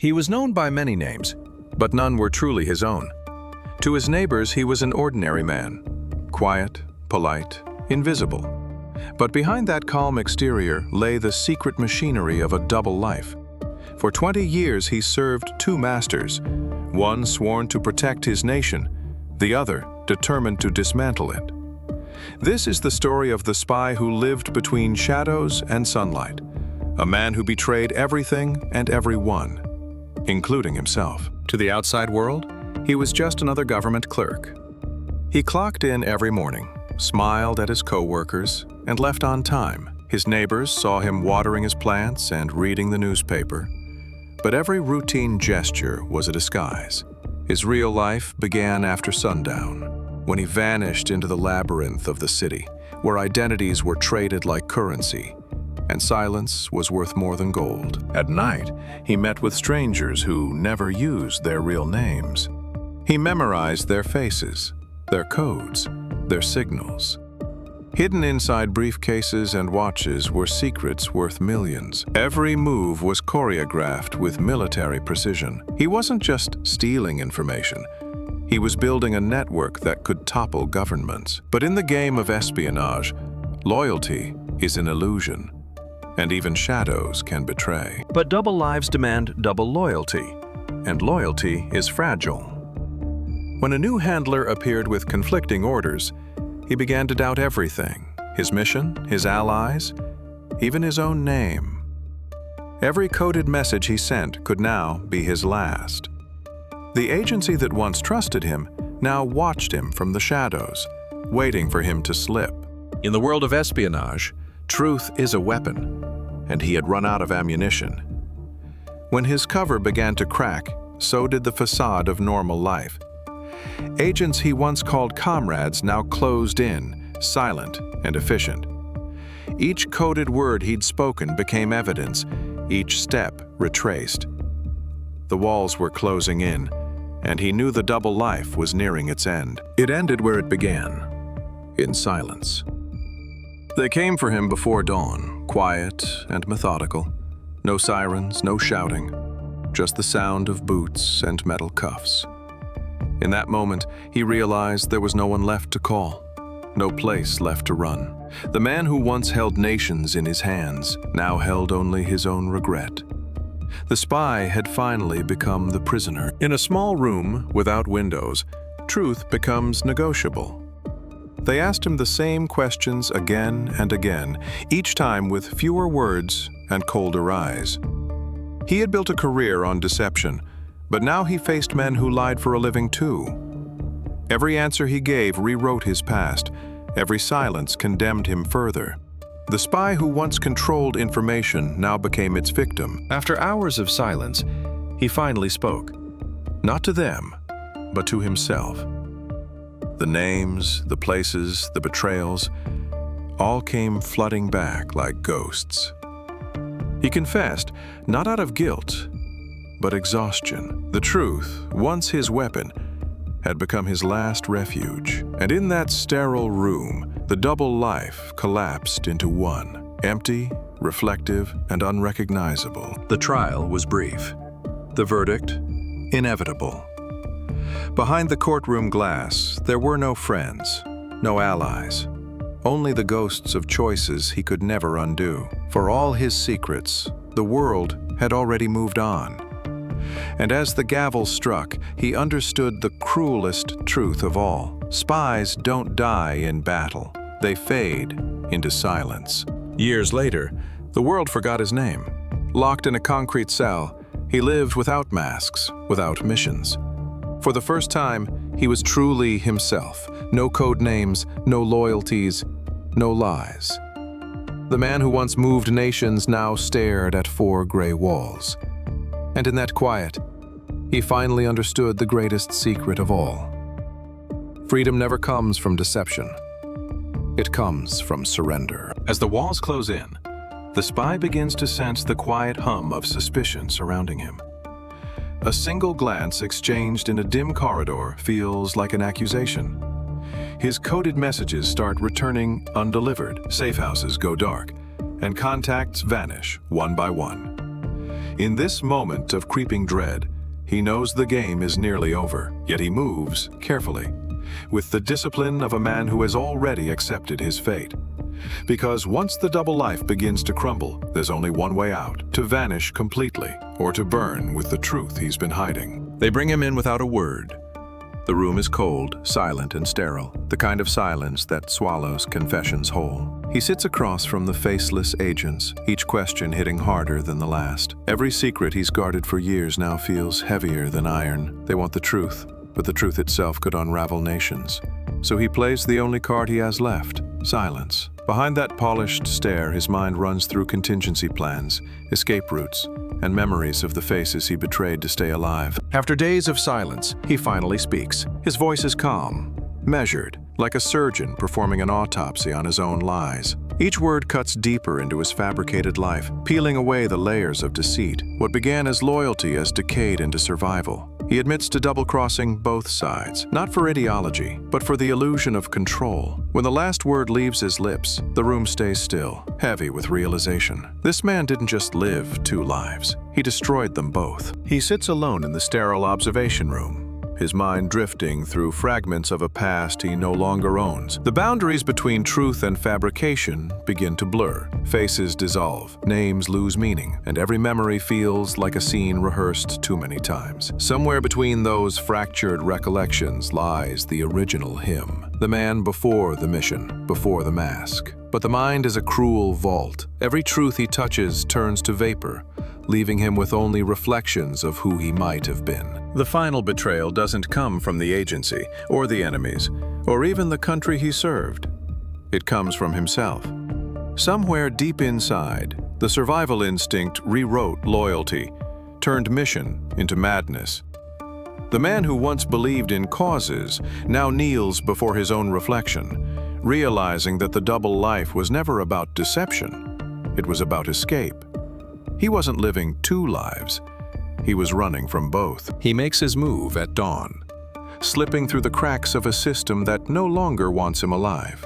He was known by many names, but none were truly his own. To his neighbors, he was an ordinary man, quiet, polite, invisible. But behind that calm exterior lay the secret machinery of a double life. For 20 years he served two masters, one sworn to protect his nation, the other determined to dismantle it. This is the story of the spy who lived between shadows and sunlight, a man who betrayed everything and everyone, including himself. To the outside world, he was just another government clerk. He clocked in every morning, smiled at his co-workers, and left on time. His neighbors saw him watering his plants and reading the newspaper. But every routine gesture was a disguise. His real life began after sundown, when he vanished into the labyrinth of the city, where identities were traded like currency, and silence was worth more than gold. At night, he met with strangers who never used their real names. He memorized their faces, their codes, their signals. Hidden inside briefcases and watches were secrets worth millions. Every move was choreographed with military precision. He wasn't just stealing information. He was building a network that could topple governments. But in the game of espionage, loyalty is an illusion, and even shadows can betray. But double lives demand double loyalty, and loyalty is fragile. When a new handler appeared with conflicting orders, he began to doubt everything: his mission, his allies, even his own name. Every coded message he sent could now be his last. The agency that once trusted him now watched him from the shadows, waiting for him to slip. In the world of espionage, truth is a weapon, and he had run out of ammunition. When his cover began to crack, so did the facade of normal life. Agents he once called comrades now closed in, silent and efficient. Each coded word he'd spoken became evidence, each step retraced. The walls were closing in, and he knew the double life was nearing its end. It ended where it began, in silence. They came for him before dawn, quiet and methodical. No sirens, no shouting, just the sound of boots and metal cuffs. In that moment, he realized there was no one left to call, no place left to run. The man who once held nations in his hands now held only his own regret. The spy had finally become the prisoner. In a small room without windows, truth becomes negotiable. They asked him the same questions again and again, each time with fewer words and colder eyes. He had built a career on deception, but now he faced men who lied for a living too. Every answer he gave rewrote his past. Every silence condemned him further. The spy who once controlled information now became its victim. After hours of silence, he finally spoke. Not to them, but to himself. The names, the places, the betrayals, all came flooding back like ghosts. He confessed, not out of guilt, but exhaustion. The truth, once his weapon, had become his last refuge. And in that sterile room, the double life collapsed into one, empty, reflective, and unrecognizable. The trial was brief. The verdict, inevitable. Behind the courtroom glass, there were no friends, no allies, only the ghosts of choices he could never undo. For all his secrets, the world had already moved on. And as the gavel struck, he understood the cruelest truth of all. Spies don't die in battle. They fade into silence. Years later, the world forgot his name. Locked in a concrete cell, he lived without masks, without missions. For the first time, he was truly himself. No code names, no loyalties, no lies. The man who once moved nations now stared at four gray walls. And in that quiet, he finally understood the greatest secret of all. Freedom never comes from deception. It comes from surrender. As the walls close in, the spy begins to sense the quiet hum of suspicion surrounding him. A single glance exchanged in a dim corridor feels like an accusation. His coded messages start returning undelivered, safe houses go dark, and contacts vanish one by one. In this moment of creeping dread, he knows the game is nearly over, yet he moves carefully, with the discipline of a man who has already accepted his fate. Because once the double life begins to crumble, there's only one way out: to vanish completely, or to burn with the truth he's been hiding. They bring him in without a word. The room is cold, silent, and sterile, the kind of silence that swallows confessions whole. He sits across from the faceless agents, each question hitting harder than the last. Every secret he's guarded for years now feels heavier than iron. They want the truth, but the truth itself could unravel nations. So he plays the only card he has left: silence. Behind that polished stare, his mind runs through contingency plans, escape routes, and memories of the faces he betrayed to stay alive. After days of silence, he finally speaks. His voice is calm, measured, like a surgeon performing an autopsy on his own lies. Each word cuts deeper into his fabricated life, peeling away the layers of deceit. What began as loyalty has decayed into survival. He admits to double-crossing both sides, not for ideology, but for the illusion of control. When the last word leaves his lips, the room stays still, heavy with realization. This man didn't just live two lives, he destroyed them both. He sits alone in the sterile observation room, his mind drifting through fragments of a past he no longer owns. The boundaries between truth and fabrication begin to blur. Faces dissolve, names lose meaning, and every memory feels like a scene rehearsed too many times. Somewhere between those fractured recollections lies the original him, the man before the mission, before the mask. But the mind is a cruel vault. Every truth he touches turns to vapor, leaving him with only reflections of who he might have been. The final betrayal doesn't come from the agency, or the enemies, or even the country he served. It comes from himself. Somewhere deep inside, the survival instinct rewrote loyalty, turned mission into madness. The man who once believed in causes now kneels before his own reflection, realizing that the double life was never about deception. It was about escape. He wasn't living two lives. He was running from both. He makes his move at dawn, slipping through the cracks of a system that no longer wants him alive.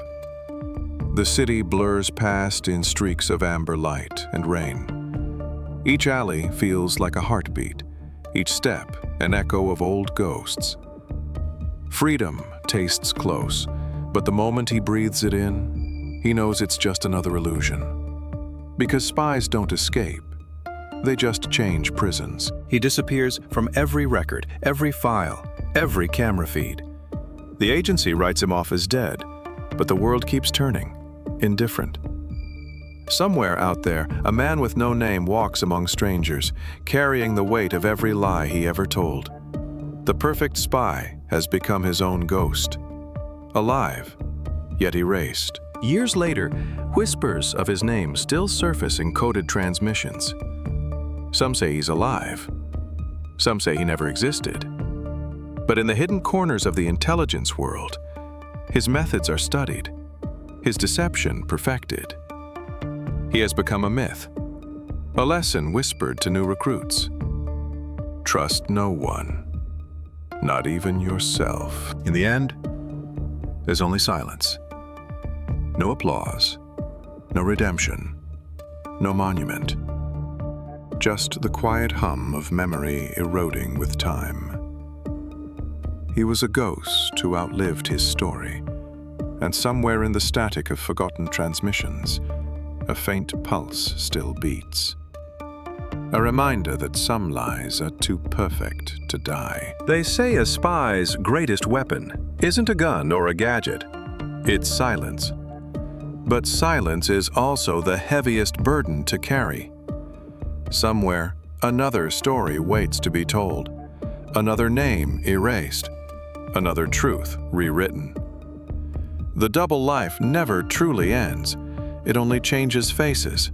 The city blurs past in streaks of amber light and rain. Each alley feels like a heartbeat, each step an echo of old ghosts. Freedom tastes close, but the moment he breathes it in, he knows it's just another illusion. Because spies don't escape. They just change prisons. He disappears from every record, every file, every camera feed. The agency writes him off as dead, but the world keeps turning, indifferent. Somewhere out there, a man with no name walks among strangers, carrying the weight of every lie he ever told. The perfect spy has become his own ghost, alive, yet erased. Years later, whispers of his name still surface in coded transmissions. Some say he's alive. Some say he never existed. But in the hidden corners of the intelligence world, his methods are studied, his deception perfected. He has become a myth, a lesson whispered to new recruits. Trust no one, not even yourself. In the end, there's only silence. No applause, no redemption, no monument. Just the quiet hum of memory eroding with time. He was a ghost who outlived his story, and somewhere in the static of forgotten transmissions, a faint pulse still beats. A reminder that some lies are too perfect to die. They say a spy's greatest weapon isn't a gun or a gadget, it's silence. But silence is also the heaviest burden to carry. Somewhere, another story waits to be told, another name erased, another truth rewritten. The double life never truly ends, it only changes faces.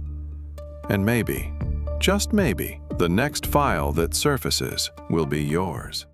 And maybe, just maybe, the next file that surfaces will be yours.